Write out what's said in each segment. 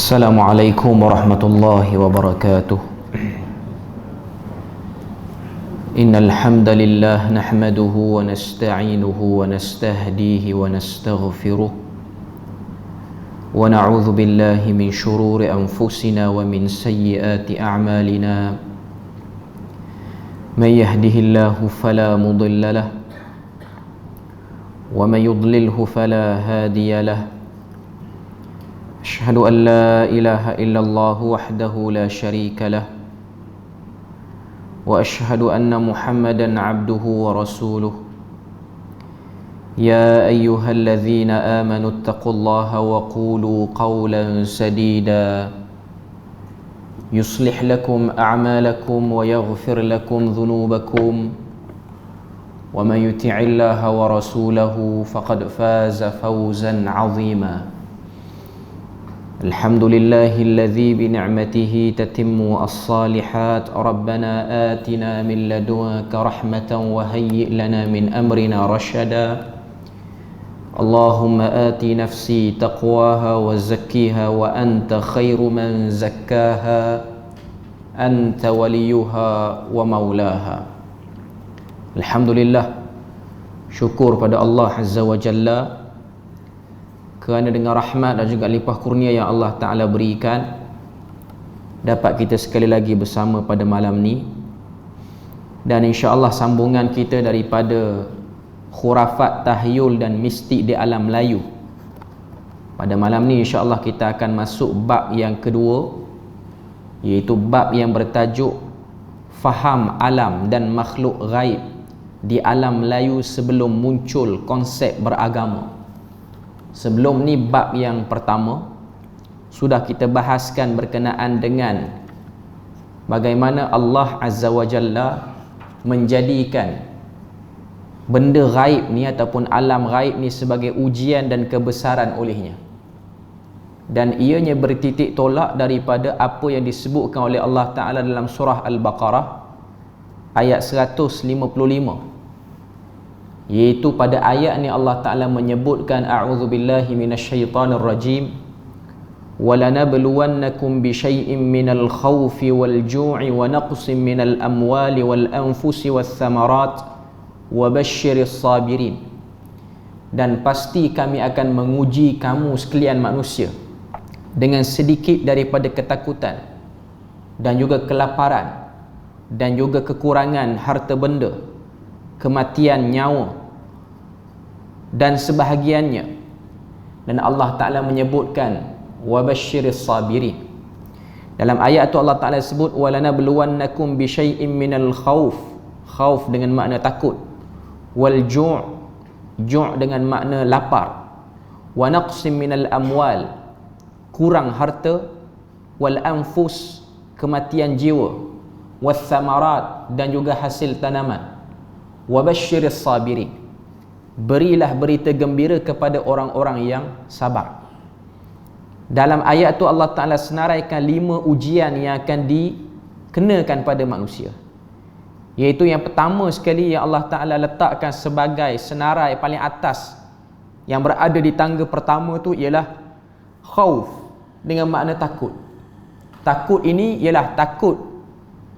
السلام عليكم ورحمة الله وبركاته. إن الحمد لله نحمده ونستعينه ونستهديه ونستغفره ونعوذ بالله من شرور أنفسنا ومن سيئات أعمالنا. من يهده الله فلا مضل له ومن يضلله فلا هادي له. أشهد أن لا إله إلا الله وحده لا شريك له وأشهد أن محمدا عبده ورسوله. يا أيها الذين آمنوا اتقوا الله وقولوا قولا سديدا يصلح لكم أعمالكم ويغفر لكم ذنوبكم ومن يطع الله ورسوله فقد فاز فوزا عظيما. الحمد لله الذي بنعمته تتم الصالحات. ربنا آتنا من لدنك رحمة وهيئ لنا من أمرنا رشدا. اللهم آت نفسي تقواها وزكيها وأنت خير من زكاها أنت وليها ومولاها. Alhamdulillah, syukur pada Allah Azza wa Jalla kerana dengan rahmat dan juga limpah kurnia yang Allah Ta'ala berikan, dapat kita sekali lagi bersama pada malam ni. Dan insya-Allah sambungan kita daripada khurafat, tahyul dan mistik di alam Melayu. Pada malam ni insya-Allah kita akan masuk bab yang kedua, iaitu bab yang bertajuk faham alam dan makhluk ghaib di alam Melayu sebelum muncul konsep beragama. Sebelum ni bab yang pertama sudah kita bahaskan berkenaan dengan bagaimana Allah Azza wa Jalla menjadikan benda ghaib ni ataupun alam ghaib ni sebagai ujian dan kebesaran olehnya, dan ianya bertitik tolak daripada apa yang disebutkan oleh Allah Ta'ala dalam surah Al-Baqarah ayat 155, iaitu pada ayat ni Allah Ta'ala menyebutkan a'udzubillahi minasyaitanir rajim walanabluwannakum bisyai'in minal khawfi wal ju'i wa naqsin minal amwali wal anfusi was thamarat wa basyiris sabirin. Dan pasti kami akan menguji kamu sekalian manusia dengan sedikit daripada ketakutan dan juga kelaparan dan juga kekurangan harta benda, kematian nyawa dan sebahagiannya. Dan Allah Ta'ala menyebutkan wabasyiris sabirin. Dalam ayat tu Allah Ta'ala sebut walanabluwannakum bisyai'in minal khawf, khawf dengan makna takut, wal ju', ju' dengan makna lapar, wa naqsim minal amwal, kurang harta, wal anfus, kematian jiwa, was thamarat, dan juga hasil tanaman. Wabasyiris sabirin, berilah berita gembira kepada orang-orang yang sabar. Dalam ayat tu Allah Ta'ala senaraikan 5 ujian yang akan dikenakan pada manusia, iaitu yang pertama sekali yang Allah Ta'ala letakkan sebagai senarai paling atas yang berada di tangga pertama tu ialah khauf dengan makna takut. Takut ini ialah takut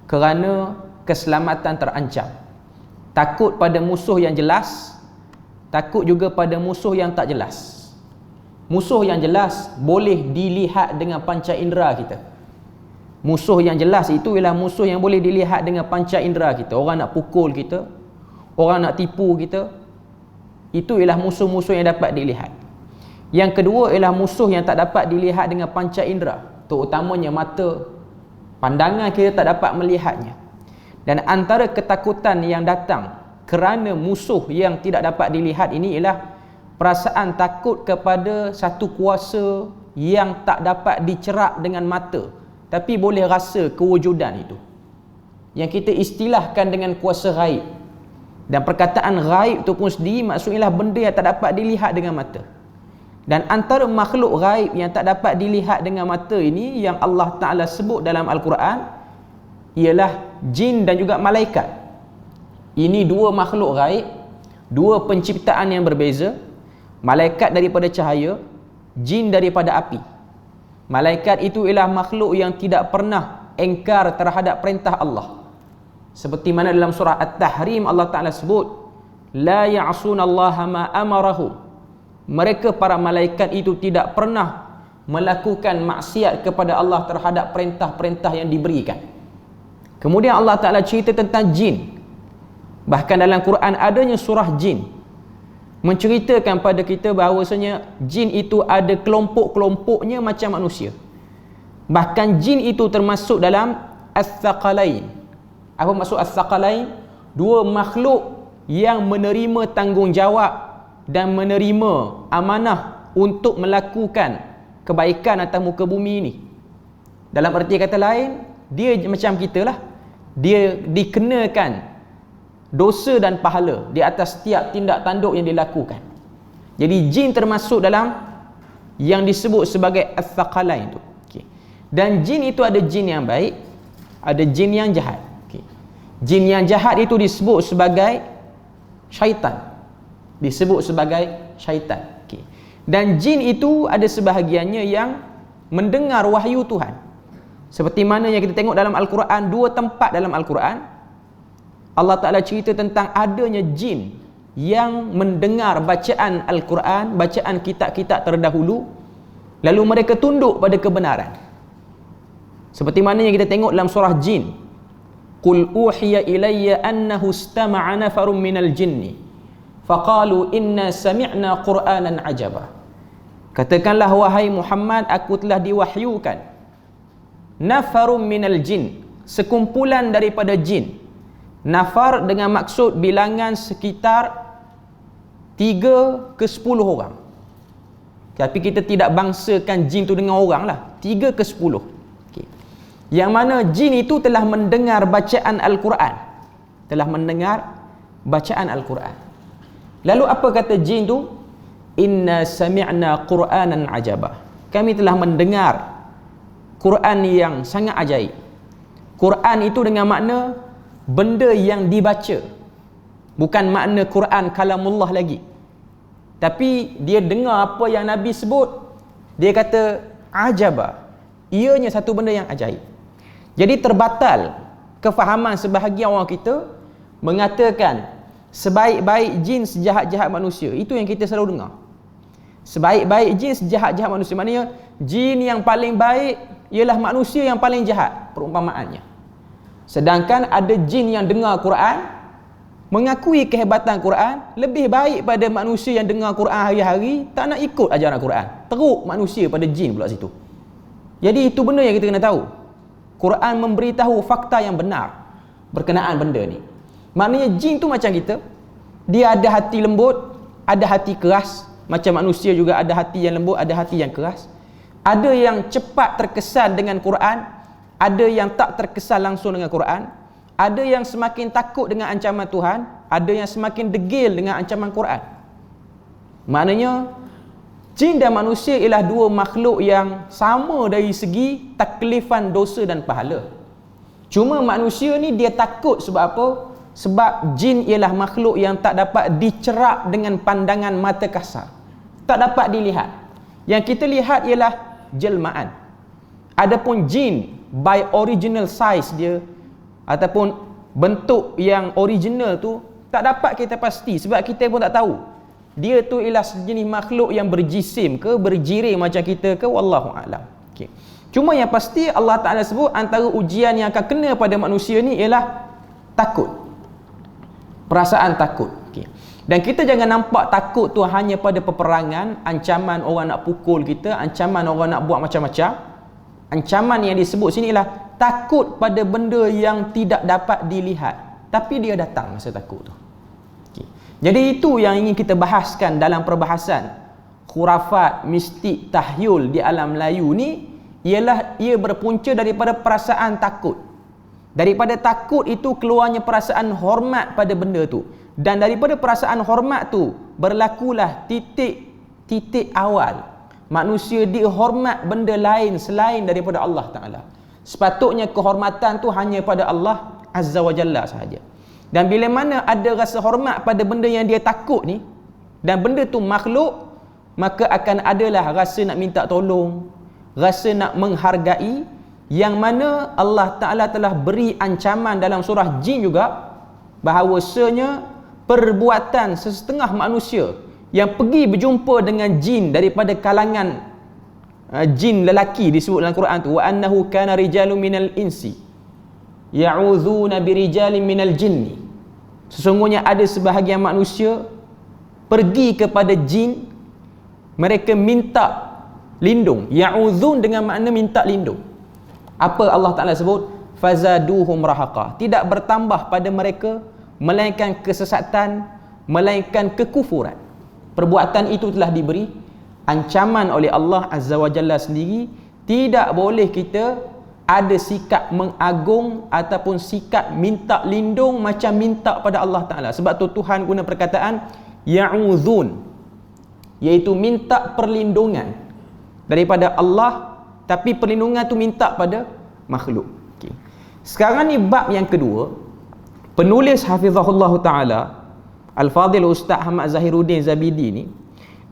kerana keselamatan terancam, takut pada musuh yang jelas, takut juga pada musuh yang tak jelas. Musuh yang jelas boleh dilihat dengan panca indera kita. Musuh yang jelas itu ialah musuh yang boleh dilihat dengan panca indera kita. Orang nak pukul kita, orang nak tipu kita, itu ialah musuh-musuh yang dapat dilihat. Yang kedua ialah musuh yang tak dapat dilihat dengan panca indera, terutamanya mata, pandangan kita tak dapat melihatnya. Dan antara ketakutan yang datang kerana musuh yang tidak dapat dilihat ini ialah perasaan takut kepada satu kuasa yang tak dapat dicerap dengan mata, tapi boleh rasa kewujudan itu, yang kita istilahkan dengan kuasa ghaib. Dan perkataan ghaib itu pun sendiri maksudnya benda yang tak dapat dilihat dengan mata. Dan antara makhluk ghaib yang tak dapat dilihat dengan mata ini yang Allah Ta'ala sebut dalam Al-Quran ialah jin dan juga malaikat. Ini 2 makhluk ghaib, 2 penciptaan yang berbeza. Malaikat daripada cahaya, jin daripada api. Malaikat itu ialah makhluk yang tidak pernah engkar terhadap perintah Allah. Seperti mana dalam surah At-Tahrim Allah Ta'ala sebut, la ya'sunallaha ma amarahum. Mereka para malaikat itu tidak pernah melakukan maksiat kepada Allah terhadap perintah-perintah yang diberikan. Kemudian Allah Ta'ala cerita tentang jin. Bahkan dalam Quran adanya surah jin menceritakan pada kita bahawasanya jin itu ada kelompok-kelompoknya macam manusia. Bahkan jin itu termasuk dalam as-saqalain. Apa maksud as-saqalain? Dua makhluk yang menerima tanggungjawab dan menerima amanah untuk melakukan kebaikan atas muka bumi ini. Dalam erti kata lain, dia macam kita lah. Dia dikenakan dosa dan pahala di atas setiap tindak tanduk yang dilakukan. Jadi jin termasuk dalam yang disebut sebagai as-saqalain tu. Okay. Dan jin itu ada jin yang baik, ada jin yang jahat. Okay. Jin yang jahat itu disebut sebagai syaitan. Disebut sebagai syaitan. Okay. Dan jin itu ada sebahagiannya yang mendengar wahyu Tuhan. Seperti mana yang kita tengok dalam Al-Quran, dua tempat dalam Al-Quran Allah Ta'ala cerita tentang adanya jin yang mendengar bacaan Al-Quran, bacaan kitab-kitab terdahulu, lalu mereka tunduk pada kebenaran. Seperti mana yang kita tengok dalam surah jin, qul uhiya ilayya annahu istama'a nafarum minal jinni faqalu inna sami'na qur'anan ajaba. Katakanlah wahai Muhammad, aku telah diwahyukan nafarum minal jin, sekumpulan daripada jin. Nafar dengan maksud bilangan sekitar 3 ke 10 orang. Tapi kita tidak bangsakan jin tu dengan orang lah. 3 ke 10. Okay. Yang mana jin itu telah mendengar bacaan Al-Quran. Telah mendengar bacaan Al-Quran. Lalu apa kata jin tu? Inna sami'na Qur'anan ajaba. Kami telah mendengar Quran yang sangat ajaib. Quran itu dengan makna benda yang dibaca, bukan makna Quran kalamullah lagi, tapi dia dengar apa yang Nabi sebut, dia kata ajaba, ianya satu benda yang ajaib. Jadi terbatal kefahaman sebahagian orang kita mengatakan sebaik-baik jin sejahat-jahat manusia. Itu yang kita selalu dengar, sebaik-baik jin sejahat-jahat manusia. Maknanya jin yang paling baik ialah manusia yang paling jahat, perumpamaannya. Sedangkan ada jin yang dengar Quran, mengakui kehebatan Quran, lebih baik pada manusia yang dengar Quran hari-hari, tak nak ikut ajaran Quran. Teruk manusia pada jin pula situ. Jadi itu benda yang kita kena tahu. Quran memberitahu fakta yang benar berkenaan benda ni. Maknanya jin tu macam kita. Dia ada hati lembut, ada hati keras. Macam manusia juga ada hati yang lembut, ada hati yang keras. Ada yang cepat terkesan dengan Quran, ada yang tak terkesan langsung dengan Quran, ada yang semakin takut dengan ancaman Tuhan, ada yang semakin degil dengan ancaman Quran. Maknanya jin dan manusia ialah dua makhluk yang sama dari segi taklifan dosa dan pahala. Cuma manusia ni dia takut sebab apa? Sebab jin ialah makhluk yang tak dapat dicerap dengan pandangan mata kasar, tak dapat dilihat. Yang kita lihat ialah jelmaan. Adapun jin by original size dia ataupun bentuk yang original tu tak dapat kita pasti, sebab kita pun tak tahu dia tu ialah sejenis makhluk yang berjisim ke, berjirim macam kita ke, wallahu a'lam. Okay. Cuma yang pasti Allah Ta'ala sebut antara ujian yang akan kena pada manusia ni ialah takut, perasaan takut. Okay. Dan kita jangan nampak takut tu hanya pada peperangan, ancaman orang nak pukul kita, ancaman orang nak buat macam-macam. Ancaman yang disebut sini ialah takut pada benda yang tidak dapat dilihat, tapi dia datang masa takut tu. Okay. Jadi itu yang ingin kita bahaskan dalam perbahasan khurafat, mistik, tahyul di alam Melayu ni, ialah ia berpunca daripada perasaan takut. Daripada takut itu keluarnya perasaan hormat pada benda tu, dan daripada perasaan hormat tu berlakulah titik awal manusia dihormat benda lain selain daripada Allah Ta'ala. Sepatutnya kehormatan tu hanya pada Allah Azza wa Jalla sahaja. Dan bila mana ada rasa hormat pada benda yang dia takut ni, dan benda tu makhluk, maka akan adalah rasa nak minta tolong, rasa nak menghargai, yang mana Allah Ta'ala telah beri ancaman dalam surah Jin juga, bahawasanya perbuatan sesetengah manusia yang pergi berjumpa dengan jin daripada kalangan jin lelaki, disebut dalam Quran tu, wa annahu kana rijalun minal insi ya'udzuuna birijalin minal jinni, sesungguhnya ada sebahagian manusia pergi kepada jin, mereka minta lindung. Ya'udzun dengan makna minta lindung. Apa Allah Ta'ala sebut? Fazaduhum rahaqa, tidak bertambah pada mereka melainkan kesesatan, melainkan kekufuran. Perbuatan itu telah diberi ancaman oleh Allah Azza wa Jalla sendiri. Tidak boleh kita ada sikap mengagung ataupun sikap minta lindung macam minta pada Allah Ta'ala. Sebab tu Tuhan guna perkataan ya'udzun, iaitu minta perlindungan daripada Allah, tapi perlindungan tu minta pada makhluk. Okay. Sekarang ni bab yang kedua, penulis hafizahullah ta'ala Al-Fadhil Ustaz Ahmad Zahiruddin Zabidi ni,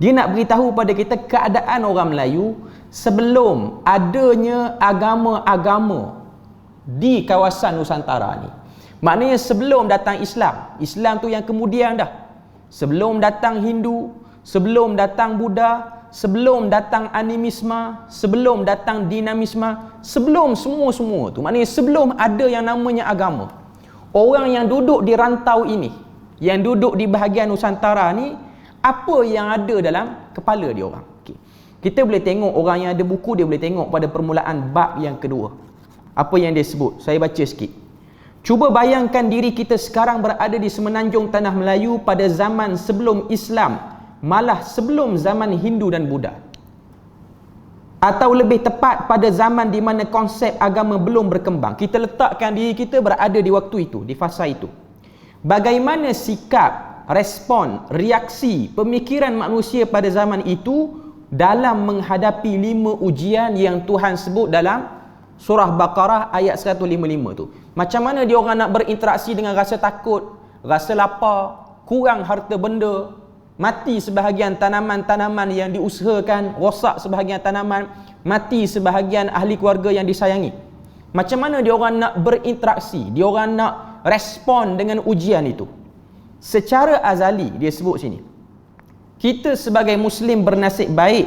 dia nak beritahu pada kita keadaan orang Melayu sebelum adanya agama-agama di kawasan Nusantara ni. Maknanya sebelum datang Islam, Islam tu yang kemudian dah. Sebelum datang Hindu, sebelum datang Buddha, sebelum datang animisme, sebelum datang dinamisme, sebelum semua-semua tu, maknanya sebelum ada yang namanya agama, orang yang duduk di rantau ini, yang duduk di bahagian Nusantara ni, apa yang ada dalam kepala dia orang? Okay. Kita boleh tengok, orang yang ada buku dia boleh tengok pada permulaan bab yang kedua, apa yang dia sebut. Saya baca sikit. Cuba bayangkan diri kita sekarang berada di semenanjung tanah Melayu pada zaman sebelum Islam, malah sebelum zaman Hindu dan Buddha, atau lebih tepat pada zaman di mana konsep agama belum berkembang. Kita letakkan diri kita berada di waktu itu, di fasa itu. Bagaimana sikap, respon, reaksi, pemikiran manusia pada zaman itu dalam menghadapi 5 ujian yang Tuhan sebut dalam surah Baqarah ayat 155 tu. Macam mana dia orang nak berinteraksi dengan rasa takut, rasa lapar, kurang harta benda, mati sebahagian tanaman-tanaman yang diusahakan, rosak sebahagian tanaman, mati sebahagian ahli keluarga yang disayangi. Macam mana dia orang nak berinteraksi, dia orang nak respon dengan ujian itu? Secara azali, dia sebut sini, kita sebagai Muslim bernasib baik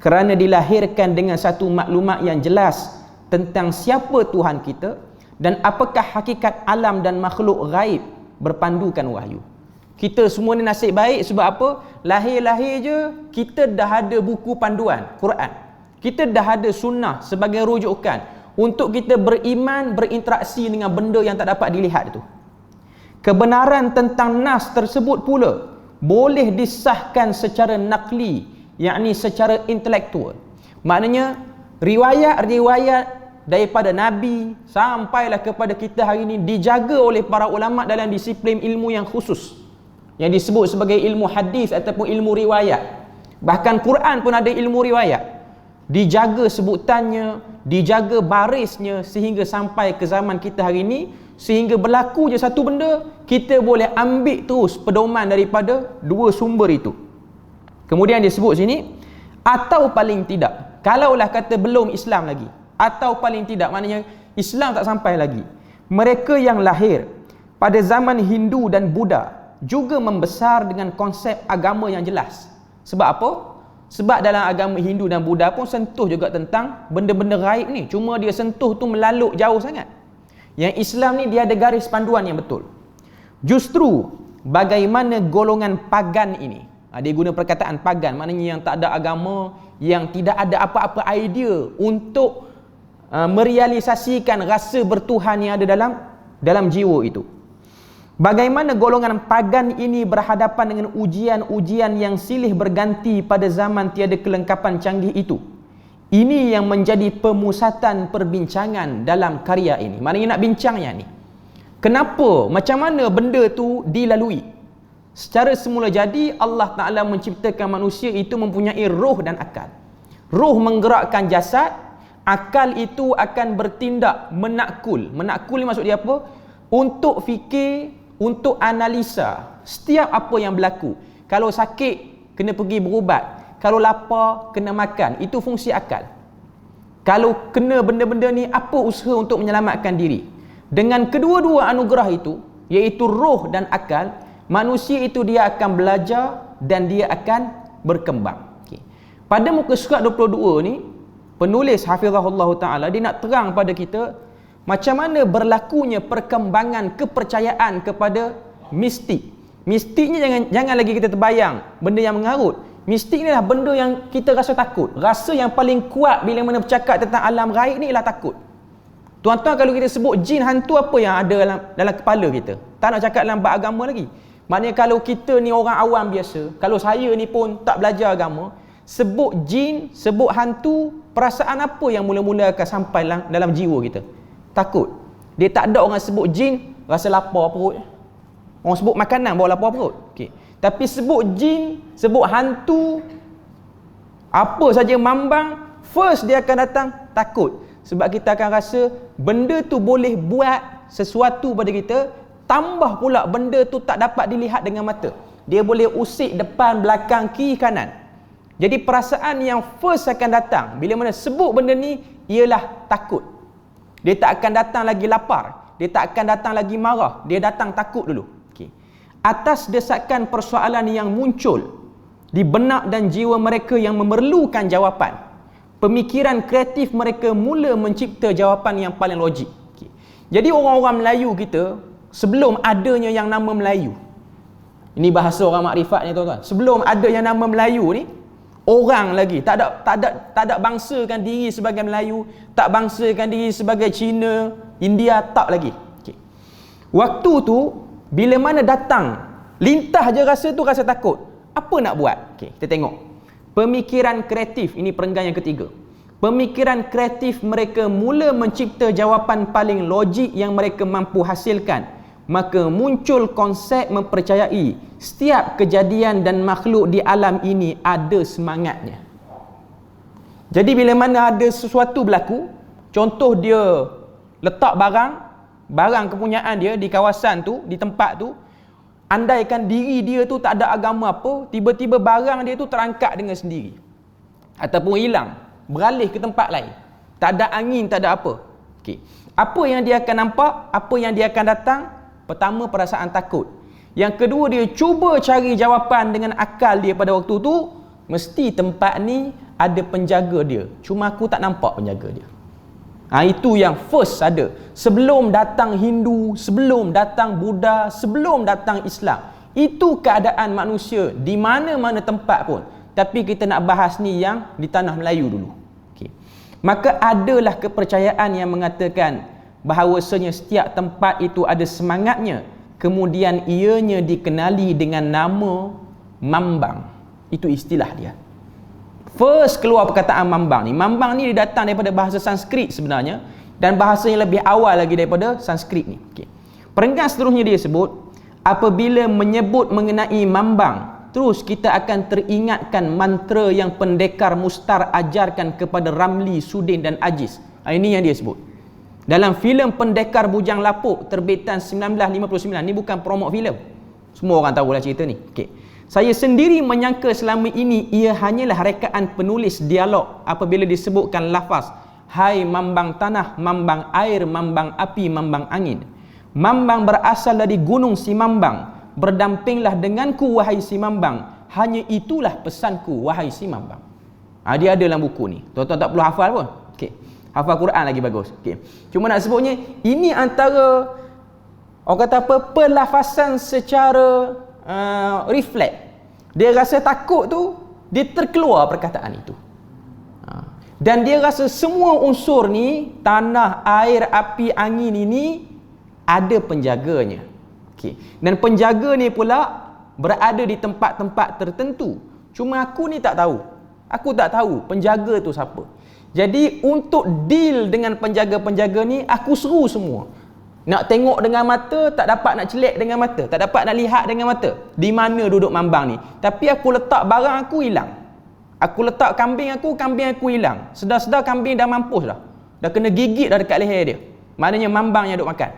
kerana dilahirkan dengan satu maklumat yang jelas tentang siapa Tuhan kita dan apakah hakikat alam dan makhluk gaib berpandukan wahyu. Kita semua ni nasib baik sebab apa? Lahir-lahir je kita dah ada buku panduan Quran, kita dah ada sunnah sebagai rujukan untuk kita beriman, berinteraksi dengan benda yang tak dapat dilihat itu. Kebenaran tentang nas tersebut pula boleh disahkan secara nakli, yakni secara intelektual. Maknanya riwayat-riwayat daripada Nabi sampailah kepada kita hari ini dijaga oleh para ulama dalam disiplin ilmu yang khusus yang disebut sebagai ilmu hadis ataupun ilmu riwayat. Bahkan Quran pun ada ilmu riwayat, dijaga sebutannya, dijaga barisnya sehingga sampai ke zaman kita hari ini, sehingga berlaku je satu benda, kita boleh ambil terus pedoman daripada 2 sumber itu. Kemudian dia sebut sini, atau paling tidak, kalaulah kata belum Islam lagi, atau paling tidak maknanya Islam tak sampai lagi, mereka yang lahir pada zaman Hindu dan Buddha juga membesar dengan konsep agama yang jelas. Sebab apa? Sebab dalam agama Hindu dan Buddha pun sentuh juga tentang benda-benda gaib ni, cuma dia sentuh tu melaluk jauh sangat. Yang Islam ni dia ada garis panduan yang betul. Justru bagaimana golongan pagan ini, dia guna perkataan pagan, maknanya yang tak ada agama, yang tidak ada apa-apa idea untuk merealisasikan rasa bertuhan yang ada dalam jiwa itu. Bagaimana golongan pagan ini berhadapan dengan ujian-ujian yang silih berganti pada zaman tiada kelengkapan canggih itu. Ini yang menjadi pemusatan perbincangan dalam karya ini. Maknanya nak bincangnya ni, kenapa, macam mana benda tu dilalui. Secara semula jadi Allah Ta'ala menciptakan manusia itu mempunyai roh dan akal. Roh menggerakkan jasad, akal itu akan bertindak menakul. Menakul ni maksud dia apa? Untuk fikir, untuk analisa setiap apa yang berlaku. Kalau sakit, kena pergi berubat. Kalau lapar, kena makan. Itu fungsi akal. Kalau kena benda-benda ni, apa usaha untuk menyelamatkan diri? Dengan kedua-dua anugerah itu, iaitu roh dan akal, manusia itu dia akan belajar dan dia akan berkembang. Okay. Pada muka surat 22 ni, penulis hafizahullah ta'ala, dia nak terang pada kita macam mana berlakunya perkembangan kepercayaan kepada mistik. Mistiknya jangan lagi kita terbayang benda yang mengarut. Mistik ni lah benda yang kita rasa takut. Rasa yang paling kuat bila mana bercakap tentang alam gaib ni ialah takut. Tuan-tuan, kalau kita sebut jin hantu, apa yang ada dalam kepala kita? Tak nak cakap dalam bab agama lagi. Maknanya kalau kita ni orang awam biasa, kalau saya ni pun tak belajar agama, sebut jin, sebut hantu, perasaan apa yang mula-mula akan sampai dalam jiwa kita? Takut. Dia tak ada orang sebut jin rasa lapar perut. Orang sebut makanan bawa lapar perut. Okey. Tapi sebut jin, sebut hantu, apa saja mambang, first dia akan datang takut. Sebab kita akan rasa benda tu boleh buat sesuatu pada kita, tambah pula benda tu tak dapat dilihat dengan mata. Dia boleh usik depan, belakang, kiri, kanan. Jadi perasaan yang first akan datang bila mana sebut benda ni ialah takut. Dia tak akan datang lagi lapar, dia tak akan datang lagi marah, dia datang takut dulu. Okay. Atas desakan persoalan yang muncul di benak dan jiwa mereka yang memerlukan jawapan, pemikiran kreatif mereka mula mencipta jawapan yang paling logik. Okay. Jadi orang-orang Melayu kita, sebelum adanya yang nama Melayu, ini bahasa orang makrifat ni tuan-tuan, sebelum ada yang nama Melayu ni, orang lagi tak ada bangsakan diri sebagai Melayu, tak bangsakan diri sebagai Cina, India, tak lagi. Okay. Waktu tu bila mana datang lintah je rasa tu, rasa takut, apa nak buat? Okay, kita tengok pemikiran kreatif. Ini perenggan yang ketiga. Pemikiran kreatif mereka mula mencipta jawapan paling logik yang mereka mampu hasilkan. Maka muncul konsep mempercayai setiap kejadian dan makhluk di alam ini ada semangatnya. Jadi bila mana ada sesuatu berlaku, contoh dia letak barang kepunyaan dia di kawasan tu, di tempat tu, andaikan diri dia tu tak ada agama apa, tiba-tiba barang dia tu terangkat dengan sendiri ataupun hilang, beralih ke tempat lain, tak ada angin, tak ada apa. Okey. Apa yang dia akan nampak, apa yang dia akan datang? Pertama, perasaan takut. Yang kedua, dia cuba cari jawapan dengan akal dia pada waktu tu, mesti tempat ni ada penjaga dia, cuma aku tak nampak penjaga dia. Itu yang first ada. Sebelum datang Hindu, sebelum datang Buddha, sebelum datang Islam. Itu keadaan manusia di mana-mana tempat pun. Tapi kita nak bahas ni yang di tanah Melayu dulu. Okay. Maka adalah kepercayaan yang mengatakan bahawasanya setiap tempat itu ada semangatnya, kemudian ianya dikenali dengan nama Mambang. Itu istilah dia. First keluar perkataan Mambang ni. Mambang ni dia datang daripada bahasa Sanskrit sebenarnya, dan bahasa yang lebih awal lagi daripada Sanskrit ni. Okay. Perenggan seterusnya dia sebut, apabila menyebut mengenai Mambang, terus kita akan teringatkan mantra yang pendekar Mustar ajarkan kepada Ramli, Sudin dan Ajiz. Ini yang dia sebut. Dalam filem Pendekar Bujang Lapuk terbitan 1959, ni bukan promote filem, semua orang tahulah cerita ni. Okay. Saya sendiri menyangka selama ini ia hanyalah rekaan penulis dialog apabila disebutkan lafaz hai Mambang tanah, Mambang air, Mambang api, Mambang angin. Mambang berasal dari gunung si Mambang, berdampinglah denganku wahai si Mambang, hanya itulah pesanku wahai si Mambang. Dia ada dalam buku ni, tuan-tuan tak perlu hafal pun. Okay. Hafal Quran lagi bagus. Okay. Cuma nak sebutnya, ini antara orang kata apa, perlafasan secara reflect. Dia rasa takut tu, dia terkeluar perkataan itu. Dan dia rasa semua unsur ni, tanah, air, api, angin ini ada penjaganya. Okay. Dan penjaga ni pula berada di tempat-tempat tertentu. Cuma aku ni tak tahu. Aku tak tahu penjaga tu siapa. Jadi untuk deal dengan penjaga-penjaga ni, aku seru semua. Nak tengok dengan mata, tak dapat nak celik dengan mata, tak dapat nak lihat dengan mata di mana duduk Mambang ni. Tapi aku letak barang aku hilang. Aku letak kambing aku hilang. Sedar-sedar kambing dah mampus dah. Dah kena gigit dah dekat leher dia. Maknanya Mambang yang duk makan.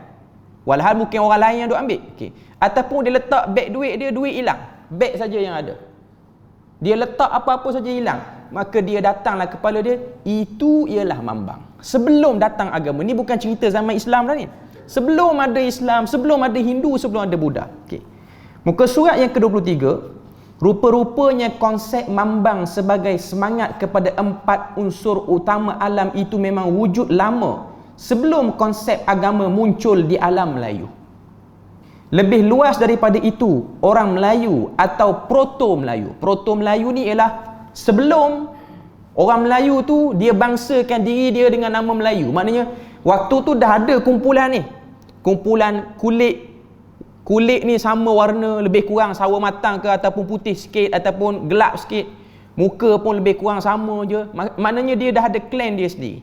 Walhal mungkin orang lain yang duk ambil. Okay. Ataupun dia letak beg duit dia, duit hilang. Beg saja yang ada. Dia letak apa-apa saja hilang. maka dia datanglah kepala dia, itu ialah mambang. Sebelum datang agama ni, bukan cerita zaman Islam dah ni. Sebelum ada Islam, sebelum ada Hindu, sebelum ada Buddha. Okey. Muka surat yang ke-23, rupa-rupanya konsep mambang sebagai semangat kepada 4 unsur utama alam itu memang wujud lama sebelum konsep agama muncul di alam Melayu. Lebih luas daripada itu, orang Melayu atau Proto-Melayu. Proto-Melayu ni ialah sebelum orang Melayu tu dia bangsakan diri dia dengan nama Melayu. Maknanya waktu tu dah ada kumpulan ni. Kumpulan kulit ni sama warna, lebih kurang sawo matang ke, ataupun putih sikit, ataupun gelap sikit. Muka pun lebih kurang sama je. Maknanya dia dah ada klan dia sendiri.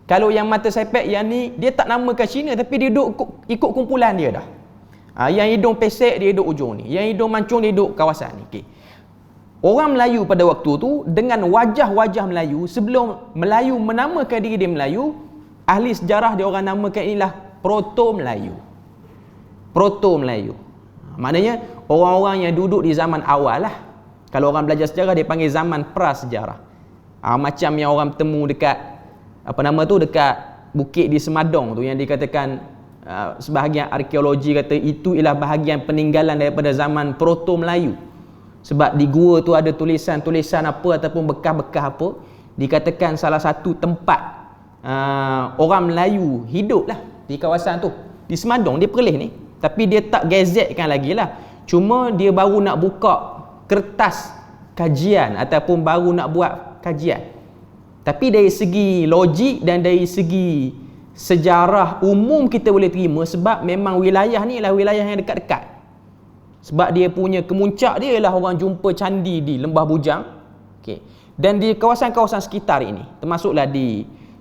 Kalau yang mata sepet yang ni, dia tak namakan Cina, tapi dia duduk ikut kumpulan dia dah. Yang hidung pesek dia duduk ujung ni, yang hidung mancung dia duduk kawasan ni. Okay. Orang Melayu pada waktu tu dengan wajah-wajah Melayu, sebelum Melayu menamakan diri dia Melayu, ahli sejarah dia orang namakan inilah Proto-Melayu. Proto-Melayu. Maknanya orang-orang yang duduk di zaman awal lah. Kalau orang belajar sejarah dia panggil zaman prasejarah. Macam yang orang bertemu dekat dekat bukit di Semadong tu, yang dikatakan sebahagian arkeologi kata itu ialah bahagian peninggalan daripada zaman Proto-Melayu. Sebab di gua tu ada tulisan-tulisan apa ataupun bekas-bekas apa, dikatakan salah satu tempat orang Melayu hidup lah di kawasan tu. Di Semadong dia perlis ni, tapi dia tak gazetkan lagi lah. Cuma dia baru nak buka kertas kajian ataupun baru nak buat kajian. Tapi dari segi logik dan dari segi sejarah umum kita boleh terima, sebab memang wilayah ni ialah wilayah yang dekat-dekat. Sebab dia punya kemuncak dia ialah orang jumpa candi di Lembah Bujang. Okey. Dan di kawasan-kawasan sekitar ini, termasuklah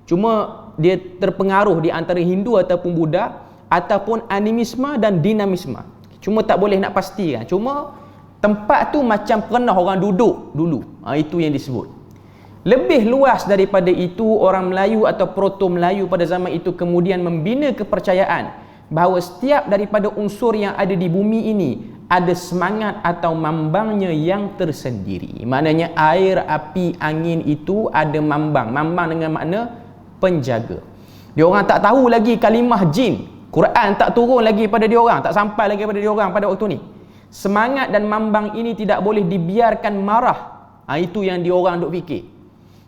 cuma dia terpengaruh di antara Hindu ataupun Buddha ataupun animisme dan dinamisme. Cuma tak boleh nak pastikan. Cuma tempat tu macam pernah orang duduk dulu. Itu yang disebut. Lebih luas daripada itu, orang Melayu atau Proto-Melayu pada zaman itu kemudian membina kepercayaan bahawa setiap daripada unsur yang ada di bumi ini ada semangat atau mambangnya yang tersendiri. Maknanya air, api, angin itu ada mambang. Mambang dengan makna penjaga. Dia orang tak tahu lagi kalimah jin. Quran tak turun lagi pada dia orang, tak sampai lagi pada dia orang pada waktu ni. Semangat dan mambang ini tidak boleh dibiarkan marah. Itu yang dia orang duk fikir.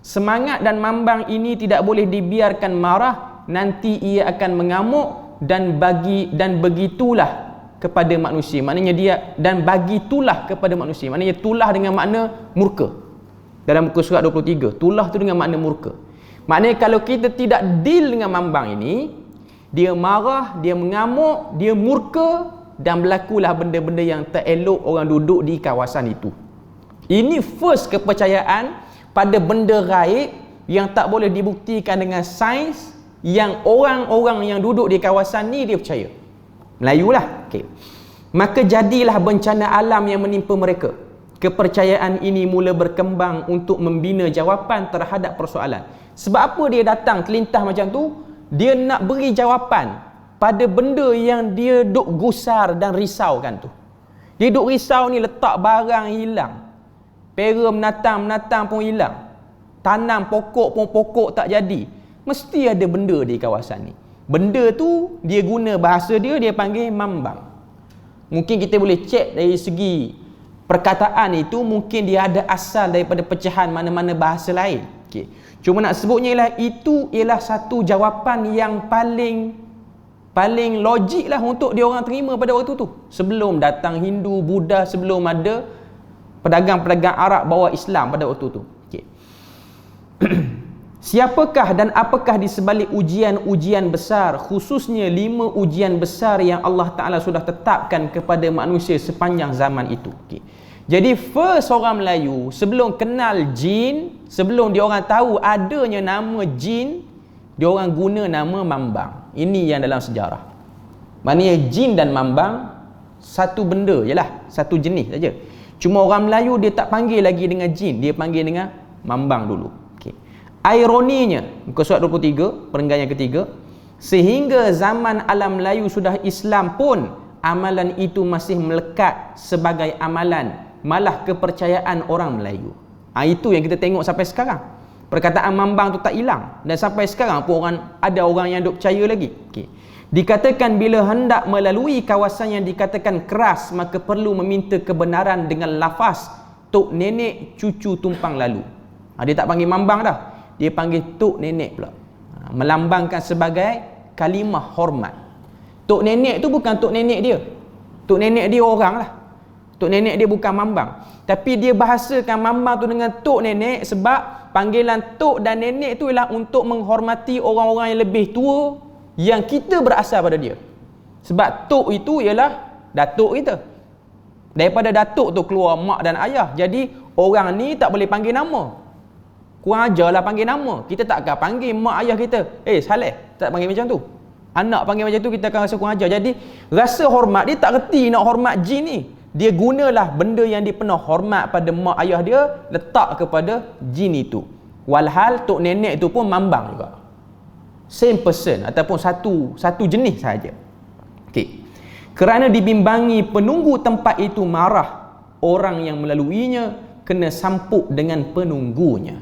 Semangat dan mambang ini tidak boleh dibiarkan marah, nanti ia akan mengamuk dan begitulah kepada manusia. Maknanya dan bagitulah kepada manusia. Maknanya tulah dengan makna murka. Dalam muka surat 23, tulah tu dengan makna murka. Maknanya kalau kita tidak deal dengan mambang ini, dia marah, dia mengamuk, dia murka, dan berlakulah benda-benda yang tak elok orang duduk di kawasan itu. Ini first kepercayaan pada benda gaib yang tak boleh dibuktikan dengan sains, yang orang-orang yang duduk di kawasan ni dia percaya. Melayu lah. Okay. Maka jadilah bencana alam yang menimpa mereka. Kepercayaan ini mula berkembang untuk membina jawapan terhadap persoalan. Sebab apa dia datang terlintah macam tu? Dia nak beri jawapan pada benda yang dia duk gusar dan risaukan tu. Dia duk risau ni, letak barang hilang, pera menatang pun hilang, tanam pokok pun pokok tak jadi. Mesti ada benda di kawasan ni. Benda tu dia guna bahasa dia panggil mambang. Mungkin kita boleh cek dari segi perkataan itu, mungkin dia ada asal daripada pecahan mana-mana bahasa lain. Okay. Cuma nak sebutnya ialah itu ialah satu jawapan yang paling logik lah untuk dia orang terima pada waktu tu. Sebelum datang Hindu, Buddha, sebelum ada pedagang-pedagang Arab bawa Islam pada waktu tu. Okay. Siapakah dan apakah di sebalik ujian-ujian besar, khususnya 5 ujian besar yang Allah Ta'ala sudah tetapkan kepada manusia sepanjang zaman itu. Okay. Jadi first orang Melayu sebelum kenal jin, sebelum dia orang tahu adanya nama jin, dia orang guna nama mambang. Ini yang dalam sejarah. Maknanya jin dan mambang satu benda je lah, satu jenis saja. Cuma orang Melayu dia tak panggil lagi dengan jin, dia panggil dengan mambang dulu. Okay. Ironinya, muka surat 23, perenggan yang ketiga, sehingga zaman alam Melayu sudah Islam pun amalan itu masih melekat sebagai amalan, malah kepercayaan orang Melayu. Itu yang kita tengok sampai sekarang. Perkataan mambang tu tak hilang, dan sampai sekarang pun ada orang yang duk percaya lagi. Okey. Dikatakan bila hendak melalui kawasan yang dikatakan keras, maka perlu meminta kebenaran dengan lafaz tok nenek cucu tumpang lalu. Dia tak panggil mambang dah, dia panggil tok nenek pula. Melambangkan sebagai kalimah hormat. Tok nenek tu bukan tok nenek dia. Tok nenek dia orang lah. Tok nenek dia bukan mambang. Tapi dia bahasakan mambang tu dengan tok nenek sebab panggilan tok dan nenek tu ialah untuk menghormati orang-orang yang lebih tua yang kita berasal pada dia. Sebab tok itu ialah datuk kita. Daripada datuk tu keluar mak dan ayah. Jadi orang ni tak boleh panggil nama. Kurang ajarlah panggil nama. Kita tak akan panggil mak ayah kita, Saleh. Tak panggil macam tu. Anak panggil macam tu, kita akan rasa kurang ajar. Jadi rasa hormat, dia tak reti nak hormat jin ni. Dia gunalah benda yang dia pernah hormat pada mak ayah dia, letak kepada jin itu. Walhal tok nenek tu pun mambang juga. Same person ataupun satu jenis sahaja. Okey. Kerana dibimbangi penunggu tempat itu marah, orang yang melaluinya kena sampuk dengan penunggunya.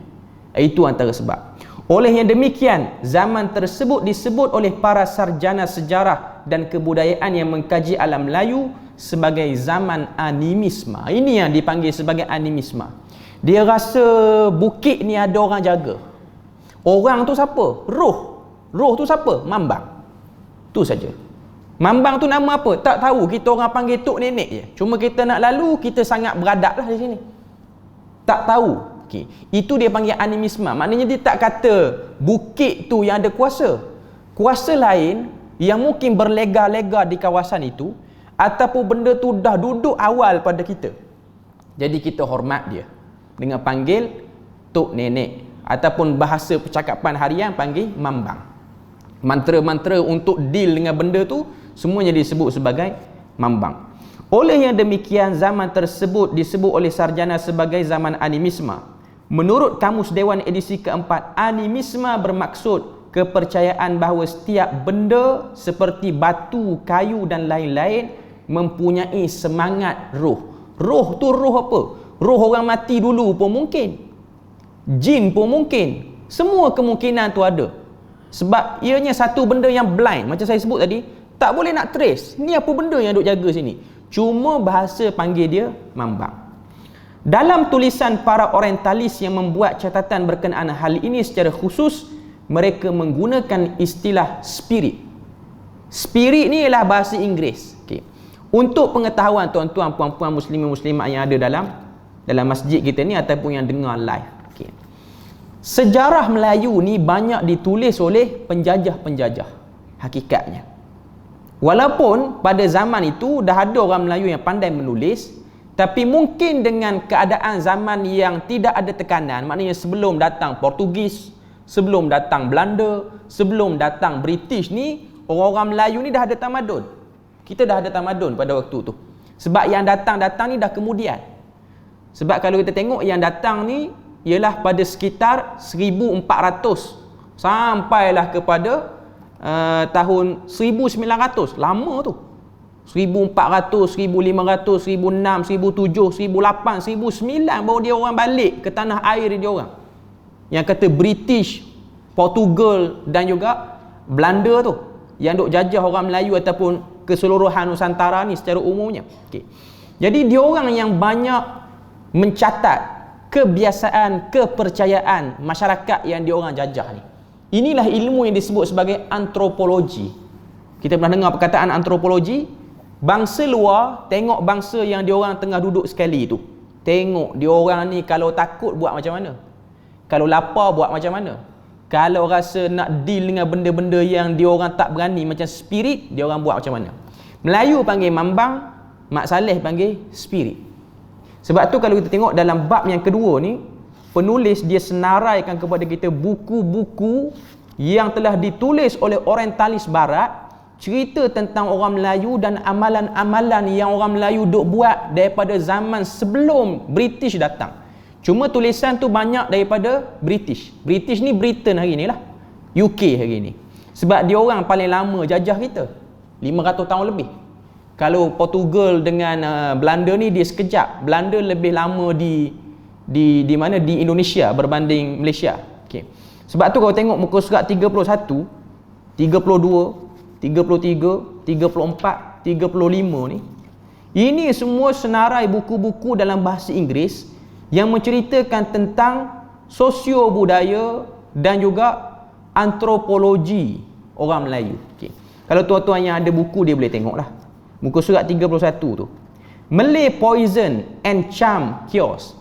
Itu antara sebab. Oleh yang demikian, zaman tersebut disebut oleh para sarjana sejarah dan kebudayaan yang mengkaji alam Melayu sebagai zaman animisme. Ini yang dipanggil sebagai animisme. Dia rasa bukit ni ada orang jaga. Orang tu siapa? Roh. Roh tu siapa? Mambang. Tu saja. Mambang tu nama apa? Tak tahu. Kita orang panggil tok nenek je. Cuma kita nak lalu, kita sangat beradab lah di sini. Tak tahu. Okay. Itu dia panggil animisme. Maknanya dia tak kata bukit tu yang ada kuasa. Kuasa lain yang mungkin berlega-lega di kawasan itu, ataupun benda tu dah duduk awal pada kita. Jadi kita hormat dia dengan panggil tok nenek, ataupun bahasa percakapan harian panggil mambang. Mantra-mantra untuk deal dengan benda tu semuanya disebut sebagai mambang. Oleh yang demikian, zaman tersebut disebut oleh sarjana sebagai zaman animisme. Menurut Kamus Dewan edisi keempat, animisme bermaksud kepercayaan bahawa setiap benda seperti batu, kayu dan lain-lain mempunyai semangat roh. Roh tu roh apa? Roh orang mati dulu pun mungkin. Jin pun mungkin. Semua kemungkinan tu ada. Sebab ianya satu benda yang blind, macam saya sebut tadi, tak boleh nak trace. Ni apa benda yang duk jaga sini? Cuma bahasa panggil dia mambang. Dalam tulisan para orientalis yang membuat catatan berkenaan hal ini secara khusus, mereka menggunakan istilah spirit. Spirit ni ialah bahasa Inggeris. Okay. Untuk pengetahuan tuan-tuan, puan-puan muslimin-muslimat yang ada dalam masjid kita ni ataupun yang dengar live. Okay. Sejarah Melayu ni banyak ditulis oleh penjajah-penjajah. Hakikatnya. Walaupun pada zaman itu dah ada orang Melayu yang pandai menulis, tapi mungkin dengan keadaan zaman yang tidak ada tekanan, maknanya sebelum datang Portugis, sebelum datang Belanda, sebelum datang British ni, orang-orang Melayu ni dah ada tamadun. Kita dah ada tamadun pada waktu tu. Sebab yang datang-datang ni dah kemudian. Sebab kalau kita tengok yang datang ni ialah pada sekitar 1400 sampailah kepada tahun 1900. Lama tu. 1400, 1500, 1600, 1700, 1800, 1900 baru dia orang balik ke tanah air dia orang. Yang kata British, Portugal dan juga Belanda tu yang duk jajah orang Melayu ataupun keseluruhan Nusantara ni secara umumnya. Okay. Jadi dia orang yang banyak mencatat kebiasaan, kepercayaan masyarakat yang dia orang jajah ni. Inilah ilmu yang disebut sebagai antropologi. Kita pernah dengar perkataan antropologi? Bangsa luar tengok bangsa yang diorang tengah duduk sekali tu. Tengok diorang ni kalau takut buat macam mana. Kalau lapar buat macam mana. Kalau rasa nak deal dengan benda-benda yang diorang tak berani macam spirit, diorang buat macam mana. Melayu panggil mambang, Mak Saleh panggil spirit. Sebab tu kalau kita tengok dalam bab yang kedua ni, penulis dia senaraikan kepada kita buku-buku yang telah ditulis oleh orientalis barat, cerita tentang orang Melayu dan amalan-amalan yang orang Melayu duk buat daripada zaman sebelum British datang. Cuma tulisan tu banyak daripada British. British ni Britain hari ni lah. UK hari ni. Sebab dia orang paling lama jajah kita. 500 tahun lebih. Kalau Portugal dengan Belanda ni dia sekejap. Belanda lebih lama di di mana di Indonesia berbanding Malaysia. Okey. Sebab tu kalau tengok muka surat 31, 32, 33, 34, 35 ni, ini semua senarai buku-buku dalam bahasa Inggeris yang menceritakan tentang sosio budaya dan juga antropologi orang Melayu. Okey. Kalau tuan-tuan yang ada buku dia boleh tengoklah. Muka surat 31 tu. Malay Poison and Charm Cures.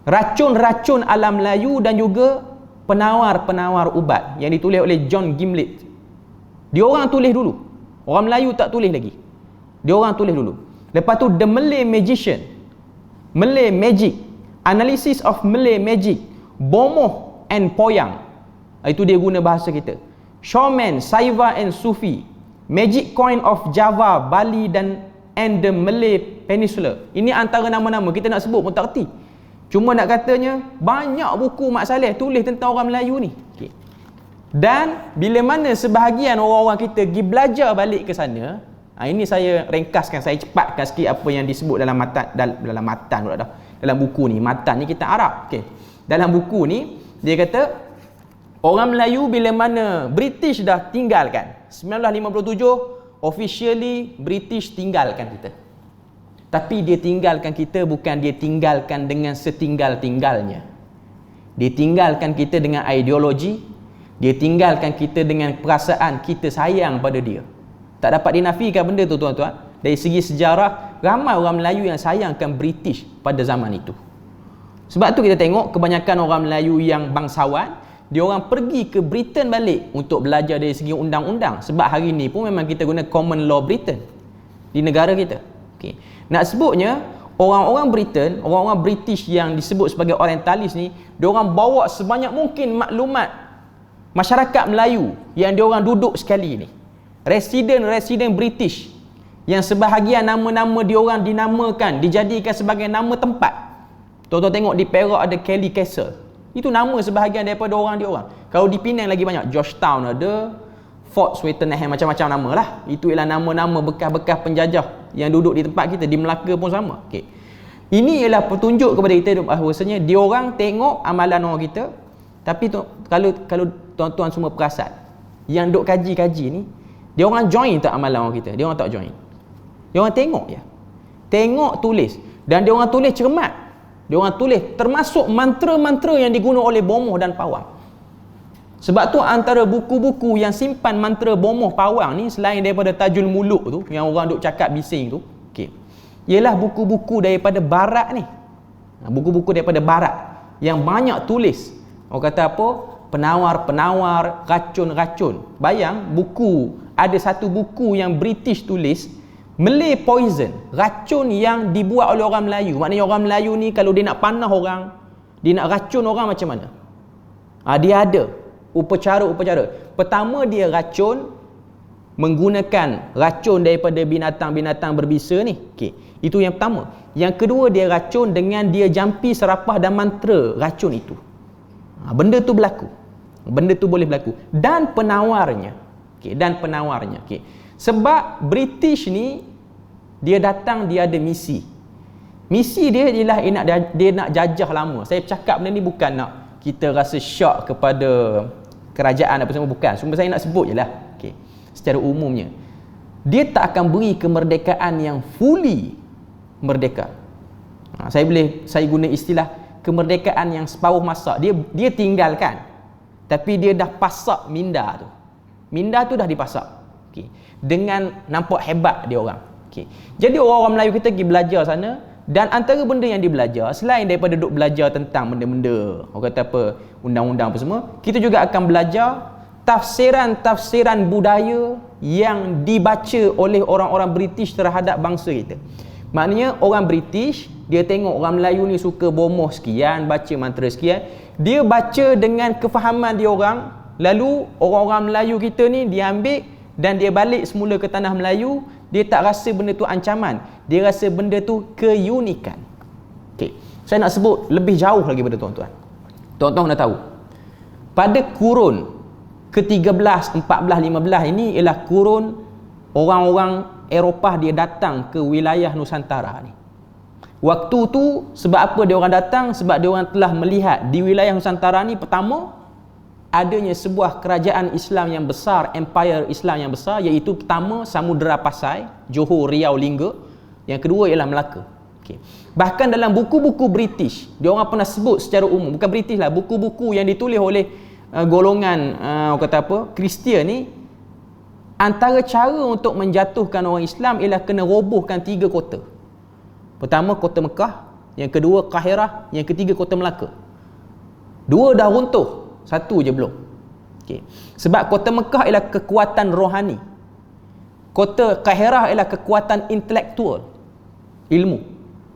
Racun-racun alam Melayu dan juga penawar-penawar ubat yang ditulis oleh John Gimlet. Dia orang tulis dulu. Orang Melayu tak tulis lagi. Dia orang tulis dulu. Lepas tu The Malay Magician, Malay Magic, Analysis of Malay Magic, Bomoh and Poyang. Itu dia guna bahasa kita. Shaman, Saiva and Sufi, Magic Coin of Java, Bali and the Malay Peninsula. Ini antara nama-nama kita nak sebut pun tak erti. Cuma nak katanya banyak buku Mak Saleh tulis tentang orang Melayu ni. Okay. Dan bila mana sebahagian orang-orang kita pergi belajar balik ke sana, ini saya ringkaskan, saya cepatkan sikit apa yang disebut dalam matan pula dah. Dalam buku ni, matan ni kita Arab. Okay. Dalam buku ni dia kata orang Melayu bila mana British dah tinggalkan 1957, officially British tinggalkan kita. Tapi dia tinggalkan kita bukan dia tinggalkan dengan setinggal-tinggalnya. Dia tinggalkan kita dengan ideologi, dia tinggalkan kita dengan perasaan kita sayang pada dia. Tak dapat dinafikan benda tu tuan-tuan. Dari segi sejarah, ramai orang Melayu yang sayangkan British pada zaman itu. Sebab tu kita tengok kebanyakan orang Melayu yang bangsawan, dia orang pergi ke Britain balik untuk belajar dari segi undang-undang. Sebab hari ni pun memang kita guna common law Britain di negara kita. Okay. Nak sebutnya, orang-orang Britain, orang-orang British yang disebut sebagai orientalis ni, dia orang bawa sebanyak mungkin maklumat masyarakat Melayu yang dia orang duduk sekali ni. Residen British yang sebahagian nama-nama dia orang dinamakan, dijadikan sebagai nama tempat. Tuan-tuan tengok di Perak ada Kelly Castle. Itu nama sebahagian daripada orang dia orang. Kalau di Penang lagi banyak, Georgetown ada, Fort Swettenham, macam-macam nama lah. Itu ialah nama-nama bekas-bekas penjajah yang duduk di tempat kita. Di Melaka pun sama. Okay. Ini ialah petunjuk kepada kita bahawasanya dia orang tengok amalan orang kita. Tapi kalau tuan-tuan semua perasan, yang duk kaji-kaji ni, dia orang join tak amalan orang kita? Dia orang tak join. Dia orang tengok je. Tengok, tulis. Dan dia orang tulis cermat. Dia orang tulis termasuk mantra-mantra yang digunakan oleh Bomoh dan Pawang. Sebab tu antara buku-buku yang simpan mantra Bomoh Pawang ni, selain daripada Tajul Muluk tu yang orang duk cakap bising tu, okey, ialah buku-buku daripada barat ni. Buku-buku daripada barat yang banyak tulis. Orang kata apa? Penawar-penawar, racun-racun. Bayang buku, ada satu buku yang British tulis, Malay Poison, racun yang dibuat oleh orang Melayu. Maknanya orang Melayu ni kalau dia nak panah orang, dia nak racun orang macam mana? Dia ada upacara-upacara. Pertama dia racun menggunakan racun daripada binatang-binatang berbisa ni. Okey, itu yang pertama. Yang kedua dia racun dengan dia jampi serapah dan mantra racun itu. Benda tu berlaku. Benda tu boleh berlaku. Dan penawarnya. Okey, dan penawarnya. Okey. Sebab British ni dia datang, dia ada misi. Misi dia ialah dia nak jajah lama. Saya cakap benda ni bukan nak kita rasa syok kepada kerajaan apa semua, bukan. Cuma saya nak sebut je lah. Okay. Secara umumnya, dia tak akan beri kemerdekaan yang fully merdeka. Saya guna istilah kemerdekaan yang separuh masa. Dia tinggalkan, tapi dia dah pasak minda tu. Minda tu dah dipasak. Okay. Dengan nampak hebat dia orang. Okay. Jadi orang-orang Melayu kita pergi belajar sana. Dan antara benda yang dia belajar, selain daripada duk belajar tentang benda-benda, orang kata apa, undang-undang apa semua, kita juga akan belajar tafsiran-tafsiran budaya yang dibaca oleh orang-orang British terhadap bangsa kita. Maknanya orang British, dia tengok orang Melayu ni suka bomoh sekian, baca mantra sekian, dia baca dengan kefahaman dia orang, lalu orang-orang Melayu kita ni dia ambil dan dia balik semula ke tanah Melayu. Dia tak rasa benda tu ancaman, dia rasa benda tu keunikan. Okey, saya nak sebut lebih jauh lagi pada tuan-tuan. Tuan-tuan kena tahu, pada kurun ke-13, 14, 15 ini ialah kurun orang-orang Eropah dia datang ke wilayah Nusantara ni. Waktu tu sebab apa dia orang datang? Sebab dia orang telah melihat di wilayah Nusantara ni, pertama adanya sebuah kerajaan Islam yang besar, empire Islam yang besar, iaitu pertama Samudera Pasai, Johor, Riau, Lingga. Yang kedua ialah Melaka. Okay. Bahkan dalam buku-buku British, dia orang pernah sebut secara umum, bukan British lah, buku-buku yang ditulis oleh golongan kata apa, Kristian ni, antara cara untuk menjatuhkan orang Islam ialah kena robohkan 3 kota. Pertama kota Mekah, yang kedua Kahirah, yang ketiga kota Melaka. 2 dah runtuh, 1 je belum. Okay. Sebab kota Mekah ialah kekuatan rohani, kota Kahirah ialah kekuatan intelektual, ilmu.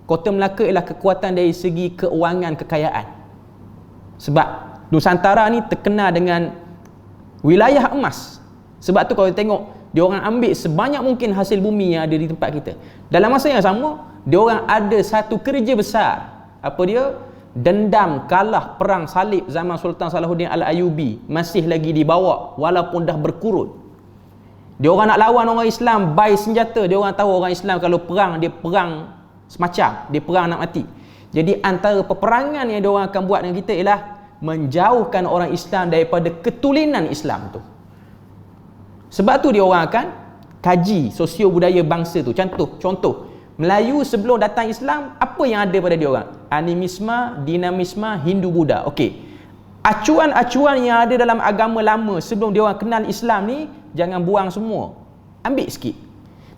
Kota Melaka ialah kekuatan dari segi keuangan, kekayaan. Sebab Nusantara ni terkenal dengan wilayah emas. Sebab tu kalau tengok, dia orang ambil sebanyak mungkin hasil bumi yang ada di tempat kita. Dalam masa yang sama, dia orang ada satu kerja besar. Apa dia? Dendam kalah perang salib zaman Sultan Salahuddin Al-Ayyubi masih lagi dibawa walaupun dah berkurut. Dia orang nak lawan orang Islam by senjata. Dia orang tahu orang Islam kalau perang, dia perang semacam, dia perang nak mati. Jadi antara peperangan yang dia orang akan buat dengan kita ialah menjauhkan orang Islam daripada ketulinan Islam tu. Sebab tu dia orang akan kaji sosio budaya bangsa tu. Contoh Melayu sebelum datang Islam, apa yang ada pada dia orang? Animisme, dinamisme, Hindu Buddha. Okey. Acuan-acuan yang ada dalam agama lama sebelum dia orang kenal Islam ni, jangan buang semua. Ambil sikit.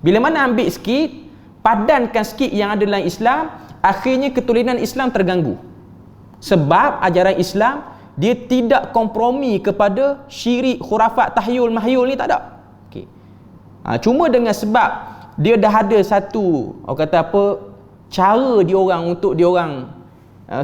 Bila mana ambil sikit, padankan sikit yang ada dalam Islam, akhirnya ketulinan Islam terganggu. Sebab ajaran Islam dia tidak kompromi kepada syirik, khurafat, tahyul, mahyul ni, tak ada. Okey. Cuma dengan sebab dia dah ada satu, orang kata apa, cara dia orang untuk dia orang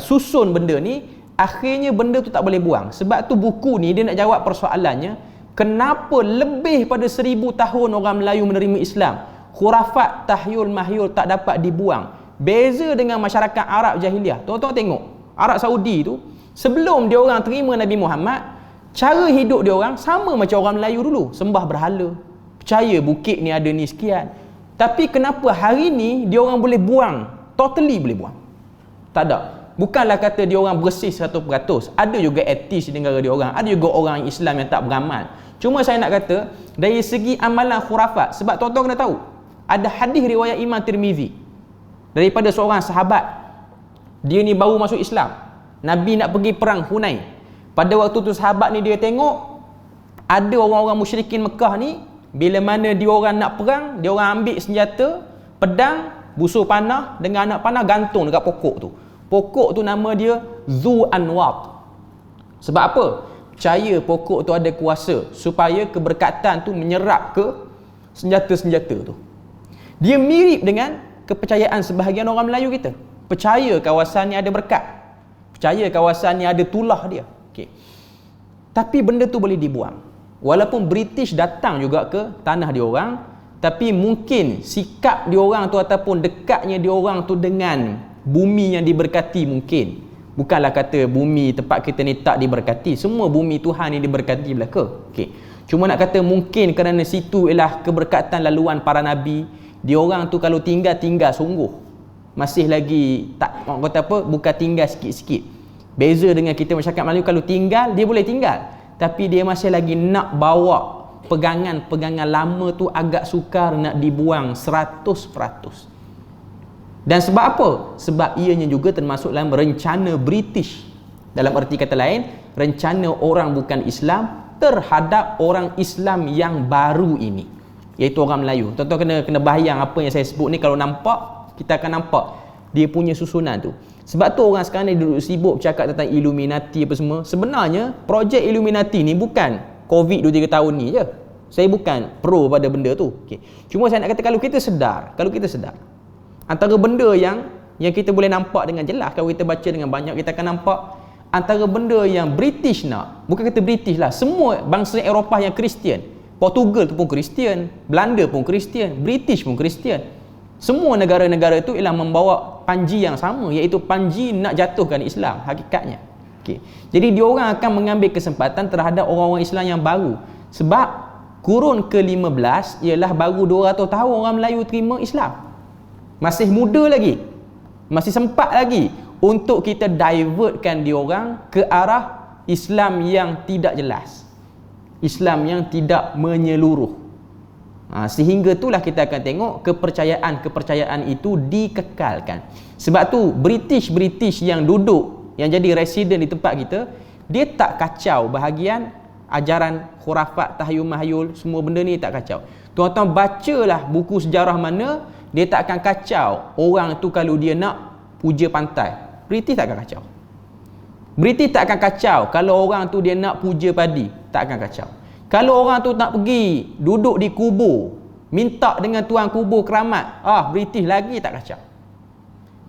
susun benda ni, akhirnya benda tu tak boleh buang. Sebab tu buku ni dia nak jawab persoalannya, kenapa lebih pada 1000 tahun orang Melayu menerima Islam, khurafat, tahyul, mahyul tak dapat dibuang. Beza dengan masyarakat Arab jahiliah. Tuan-tuan tengok, Arab Saudi tu, sebelum dia orang terima Nabi Muhammad, cara hidup dia orang sama macam orang Melayu dulu, sembah berhala, percaya bukit ni ada ni sekian. Tapi kenapa hari ni dia orang boleh buang, totally boleh buang? Tak ada. Bukanlah kata dia orang bersih 100%. Ada juga etis di negara dia orang, ada juga orang Islam yang tak beramal. Cuma saya nak kata dari segi amalan khurafat, sebab tuan-tuan kena tahu, ada hadis riwayat Imam Tirmizi daripada seorang sahabat. Dia ni baru masuk Islam. Nabi nak pergi perang Hunain. Pada waktu tu sahabat ni dia tengok ada orang-orang musyrikin Mekah ni, bila mana dia orang nak perang, dia orang ambil senjata, pedang, busur panah dengan anak panah gantung dekat pokok tu. Pokok tu nama dia Zu Anwat. Sebab apa? Percaya pokok tu ada kuasa supaya keberkatan tu menyerap ke senjata-senjata tu. Dia mirip dengan kepercayaan sebahagian orang Melayu kita. Percaya kawasan ni ada berkat. Percaya kawasan ni ada tulah dia. Okay. Tapi benda tu boleh dibuang. Walaupun British datang juga ke tanah dia orang, tapi mungkin sikap dia orang tu ataupun dekatnya dia orang tu dengan bumi yang diberkati mungkin. Bukanlah kata bumi tempat kita ni tak diberkati. Semua bumi Tuhan ni diberkati belaka. Okey. Cuma nak kata mungkin kerana situ ialah keberkatan laluan para nabi, dia orang tu kalau tinggal sungguh. Masih lagi tak, orang kata apa, bukan tinggal sikit-sikit. Beza dengan kita masyarakat Melayu, kalau tinggal dia boleh tinggal, tapi dia masih lagi nak bawa pegangan-pegangan lama tu, agak sukar nak dibuang 100%. Dan sebab apa? Sebab ianya juga termasuk dalam rencana British. Dalam erti kata lain, rencana orang bukan Islam terhadap orang Islam yang baru ini, iaitu orang Melayu. Tuan-tuan kena bayang apa yang saya sebut ni. Kalau nampak, kita akan nampak dia punya susunan tu. Sebab tu orang sekarang ni duduk sibuk bercakap tentang Illuminati apa semua. Sebenarnya projek Illuminati ni bukan COVID 2-3 tahun ni je. Saya bukan pro pada benda tu. Okay. Cuma saya nak kata kalau kita sedar, antara benda yang kita boleh nampak dengan jelas, kalau kita baca dengan banyak, kita akan nampak antara benda yang British nak, bukan kata British lah, semua bangsa Eropah yang Kristian. Portugal tu pun Kristian, Belanda pun Kristian, British pun Kristian. Semua negara-negara itu ialah membawa panji yang sama, iaitu panji nak jatuhkan Islam hakikatnya. Okay. Jadi diorang akan mengambil kesempatan terhadap orang-orang Islam yang baru. Sebab kurun ke-15 ialah baru 200 tahun orang Melayu terima Islam. Masih muda lagi. Masih sempat lagi untuk kita divertkan diorang ke arah Islam yang tidak jelas, Islam yang tidak menyeluruh. Sehingga itulah kita akan tengok kepercayaan itu dikekalkan. Sebab tu British yang duduk, yang jadi resident di tempat kita, dia tak kacau bahagian ajaran khurafat, tahyul mahyul, semua benda ni tak kacau. Tuan-tuan bacalah buku sejarah mana, dia tak akan kacau orang tu kalau dia nak puja pantai. British tak akan kacau. British tak akan kacau kalau orang tu dia nak puja padi, tak akan kacau. Kalau orang tu nak pergi duduk di kubur, minta dengan tuan kubur keramat, British lagi tak kacau.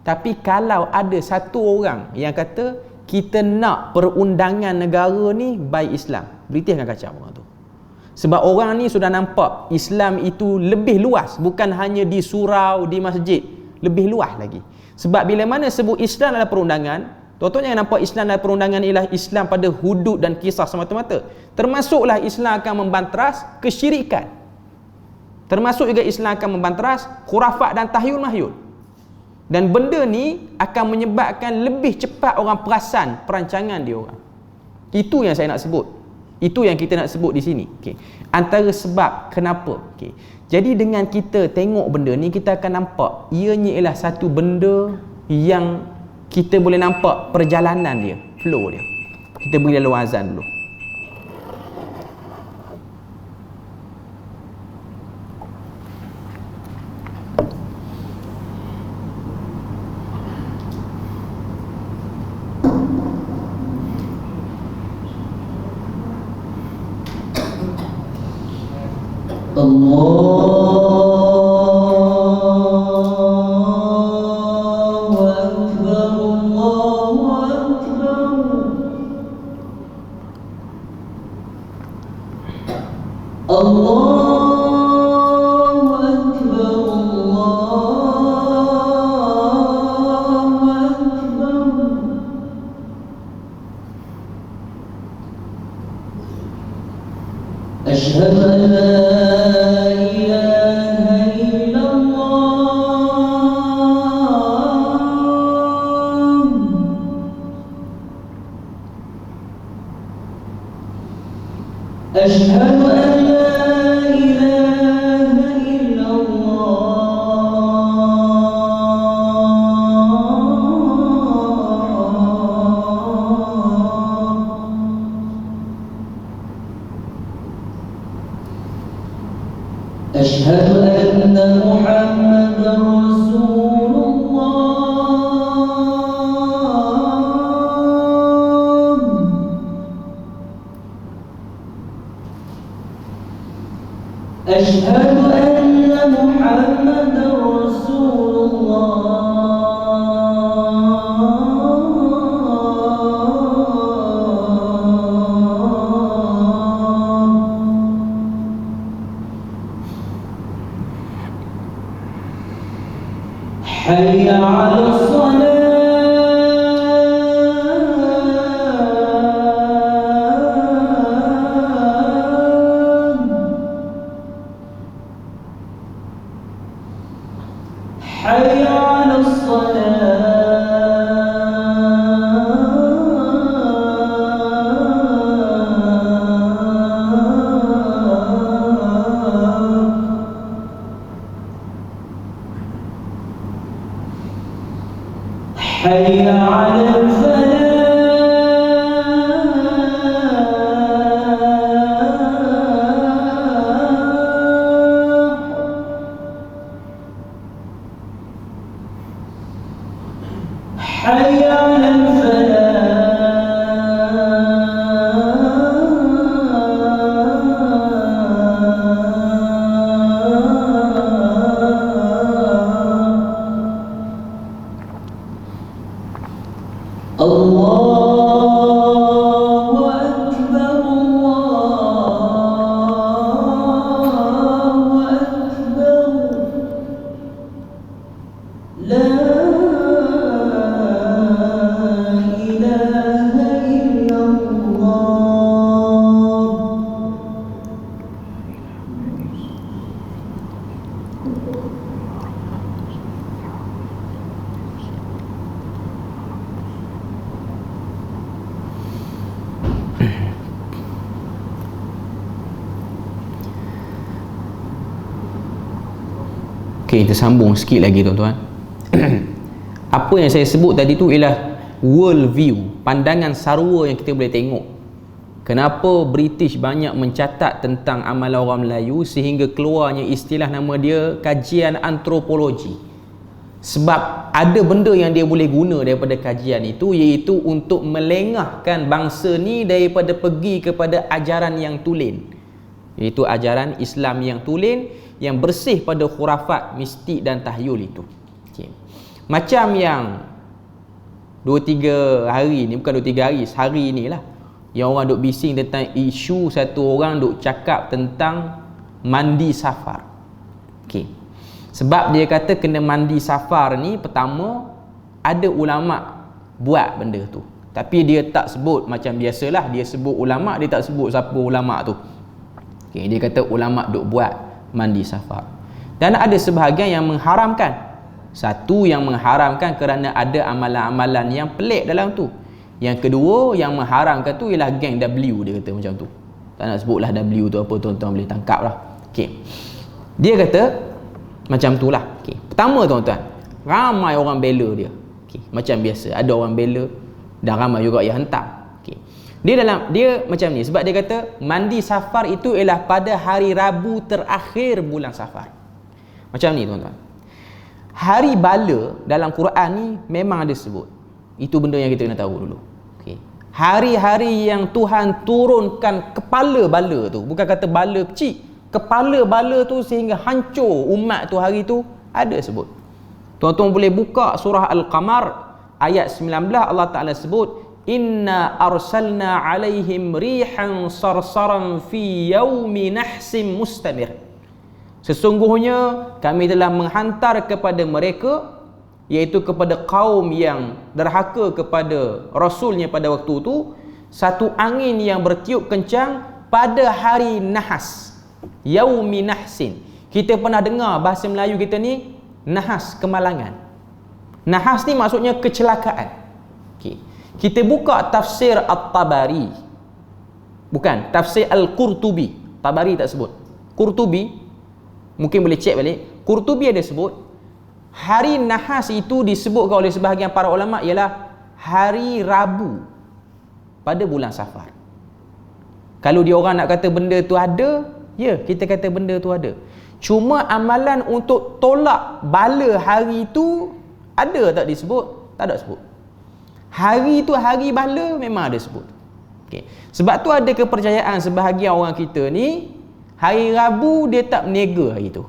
Tapi kalau ada satu orang yang kata kita nak perundangan negara ni by Islam, British akan kacau orang tu. Sebab orang ni sudah nampak Islam itu lebih luas, bukan hanya di surau, di masjid, lebih luas lagi. Sebab bila mana sebut Islam adalah perundangan, tuan-tuan jangan nampak Islam adalah perundangan ialah Islam pada hudud dan kisah semata-mata. Termasuklah Islam akan membanteras kesyirikan. Termasuk juga Islam akan membanteras khurafat dan tahyul mahyul. Dan benda ni akan menyebabkan lebih cepat orang perasan perancangan dia orang. Itu yang saya nak sebut. Itu yang kita nak sebut di sini. Okay. Antara sebab kenapa. Okay. Jadi dengan kita tengok benda ni, kita akan nampak ianya ialah satu benda yang kita boleh nampak perjalanan dia, flow dia. Kita beri lalu azan dulu. أشهد أن لا إله إلا الله أشهد أن لا إله إلا أشهد أن محمدا رسول الله أشهد أن محمدا رسول حي على الصلاة حي على حي على الفلاح حي على الله أكبر الله أكبر لا إله إلا الله Okey, kita sambung sikit lagi tuan-tuan. Apa yang saya sebut tadi tu ialah world view, pandangan sarwa yang kita boleh tengok. Kenapa British banyak mencatat tentang amalan orang Melayu sehingga keluarnya istilah nama dia kajian antropologi. Sebab ada benda yang dia boleh guna daripada kajian itu, iaitu untuk melengahkan bangsa ni daripada pergi kepada ajaran yang tulen, iaitu ajaran Islam yang tulen, yang bersih pada khurafat, mistik dan tahyul itu. Okay. Macam yang 2-3 hari ni, bukan 2-3 hari, sehari ni lah, yang orang duk bising tentang isu satu orang duk cakap tentang mandi safar. Okey. Sebab dia kata kena mandi safar ni, pertama ada ulama buat benda tu. Tapi dia tak sebut, macam biasalah dia sebut ulama, dia tak sebut siapa ulama tu. Okey, dia kata ulama duk buat mandi safar. Dan ada sebahagian yang mengharamkan. Satu yang mengharamkan kerana ada amalan-amalan yang pelik dalam tu. Yang kedua yang mengharamkan tu ialah geng W, dia kata macam tu. Tak nak sebutlah W tu apa, tuan-tuan boleh tangkap lah. Okay. Dia kata macam tu lah. Okay. Pertama tuan-tuan, ramai orang bela dia. Okay. Macam biasa, ada orang bela dan ramai juga yang hentam. Okay. Dia macam ni, sebab dia kata mandi safar itu ialah pada hari Rabu terakhir bulan safar. Macam ni tuan-tuan. Hari bala dalam Quran ni memang ada sebut. Itu benda yang kita kena tahu dulu. Okay. Hari-hari yang Tuhan turunkan kepala bala tu, bukan kata bala kecil, kepala bala tu sehingga hancur umat tu, hari tu ada sebut. Tuan-tuan boleh buka surah Al-Qamar ayat 19, Allah Ta'ala sebut, inna arsalna alaihim rihan sarsaran fi yaumi nahsim mustamir. Sesungguhnya kami telah menghantar kepada mereka, iaitu kepada kaum yang derhaka kepada Rasulnya pada waktu itu, satu angin yang bertiup kencang pada hari nahas, yaumi nahsin. Kita pernah dengar bahasa Melayu kita ni nahas, kemalangan. Nahas ni maksudnya kecelakaan. Okay. Kita buka tafsir At-Tabari, bukan tafsir Al-Qurtubi. Tabari tak sebut. Qurtubi mungkin boleh cek balik. Qurtubi ada sebut hari nahas itu disebutkan oleh sebahagian para ulama ialah hari Rabu pada bulan Safar. Kalau dia orang nak kata benda tu ada, ya, kita kata benda tu ada. Cuma amalan untuk tolak bala hari itu ada tak disebut? Tak ada sebut. Hari tu hari bala memang ada sebut. Okay. Sebab tu ada kepercayaan sebahagian orang kita ni, hari Rabu dia tak berniaga hari tu.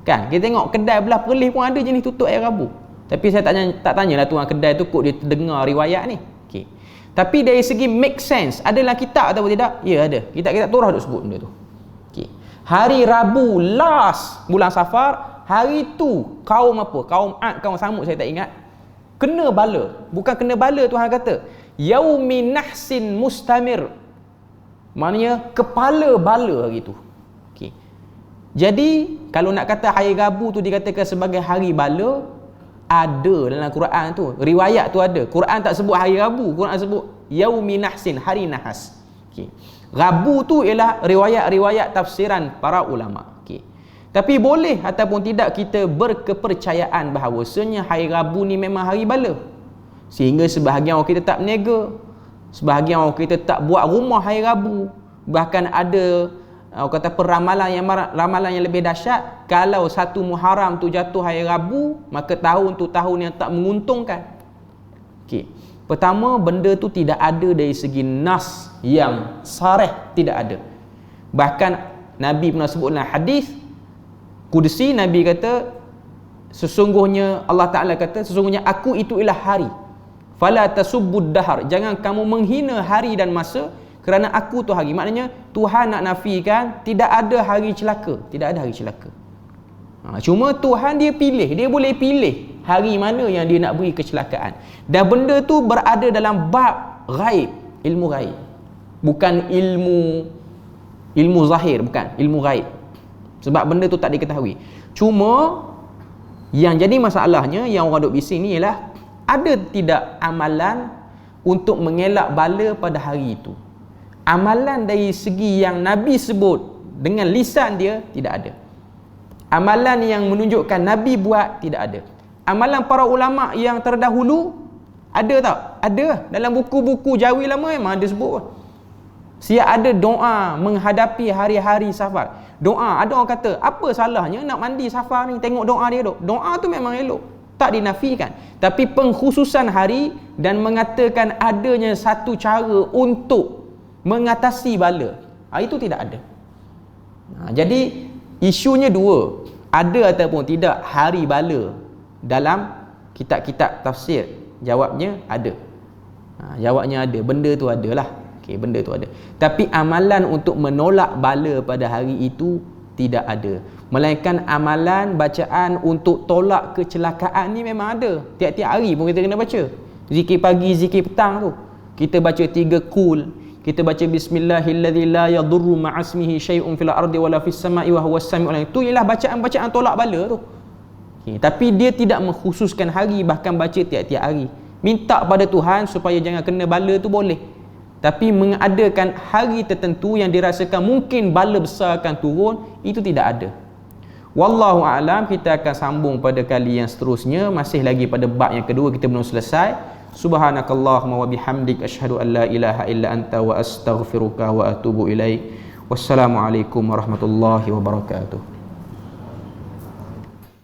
Kan, kita tengok kedai belah Perlis pun ada jenis tutup hari Rabu. Tapi saya tak tanyalah tuan kedai tu, kok dia terdengar riwayat ni. Okay. Tapi dari segi make sense, adalah kitab atau tidak? Ya, ada. Kitab-kitab Torah duk sebut benda tu. Okay. Hari Rabu last bulan Safar, hari tu kaum apa? Kaum Ad, kaum Samud saya tak ingat. Kena bala. Bukan kena bala, Tuhan kata yaumi nahsin mustamir. Maknanya kepala bala hari tu. Okay. Jadi kalau nak kata hari Rabu tu dikatakan sebagai hari bala, ada dalam Quran tu. Riwayat tu ada. Quran tak sebut hari Rabu, Quran sebut yaumi nahsin, hari nahas. Okay. Rabu tu ialah riwayat-riwayat tafsiran para ulama. Okay. Tapi boleh ataupun tidak kita berkepercayaan bahawasanya hari Rabu ni memang hari bala. Sehingga sebahagian orang kita tak berniaga, sebahagian orang kita tak buat rumah hari Rabu. Bahkan ada kata ramalan yang lebih dahsyat, kalau 1 Muharram tu jatuh hari Rabu, maka tahun tu tahun yang tak menguntungkan. Okey. Pertama, benda tu tidak ada dari segi nas yang sarih, tidak ada. Bahkan Nabi pernah sebut dalam hadis Qudsi, Nabi kata sesungguhnya Allah Ta'ala kata, sesungguhnya aku itu ialah hari. Fala tasubbud dahar, jangan kamu menghina hari dan masa, kerana aku tu hari. Maknanya Tuhan nak nafikan tidak ada hari celaka, tidak ada hari celaka. Cuma Tuhan dia pilih, dia boleh pilih hari mana yang dia nak beri kecelakaan. Dan benda tu berada dalam bab ghaib, ilmu ghaib. Bukan ilmu zahir, bukan ilmu ghaib. Sebab benda tu tak diketahui. Cuma yang jadi masalahnya, yang orang duk bising ni ialah ada tidak amalan untuk mengelak bala pada hari itu. Amalan dari segi yang Nabi sebut dengan lisan dia tidak ada. Amalan yang menunjukkan Nabi buat tidak ada. Amalan para ulama yang terdahulu ada tak? Ada. Dalam buku-buku Jawi lama memang ada sebut. Siap ada doa menghadapi hari-hari safar. Doa, ada orang kata, apa salahnya nak mandi safar ni? Tengok doa dia duk. Doa tu memang elok, tak dinafikan. Tapi pengkhususan hari dan mengatakan adanya satu cara untuk mengatasi bala, itu tidak ada. Jadi isunya dua, ada ataupun tidak hari bala dalam kitab-kitab tafsir. Jawabnya ada. Jawabnya ada, benda tu adalah. Okey, benda tu ada. Tapi amalan untuk menolak bala pada hari itu tidak ada. Melainkan amalan bacaan untuk tolak kecelakaan ni memang ada. Tiap-tiap hari pun kita kena baca. Zikir pagi, zikir petang tu. Kita baca 3 kul. Kita baca bismillahilladzi la yadurru ma'asmihi syai'un fil ardi wala fis sama'i wa huwas sami'ul alim. Itu ialah bacaan-bacaan tolak bala tu. Okay. Tapi dia tidak mengkhususkan hari, bahkan baca tiap-tiap hari. Minta pada Tuhan supaya jangan kena bala tu boleh. Tapi mengadakan hari tertentu yang dirasakan mungkin bala besar akan turun, itu tidak ada. Wallahu a'lam. Kita akan sambung pada kali yang seterusnya. Masih lagi pada bab yang kedua, kita belum selesai. Subhanakallahumma wa bihamdik asyhadu an la ilaha illa anta wa astaghfiruka wa atubu ilaik. Wassalamualaikum warahmatullahi wabarakatuh.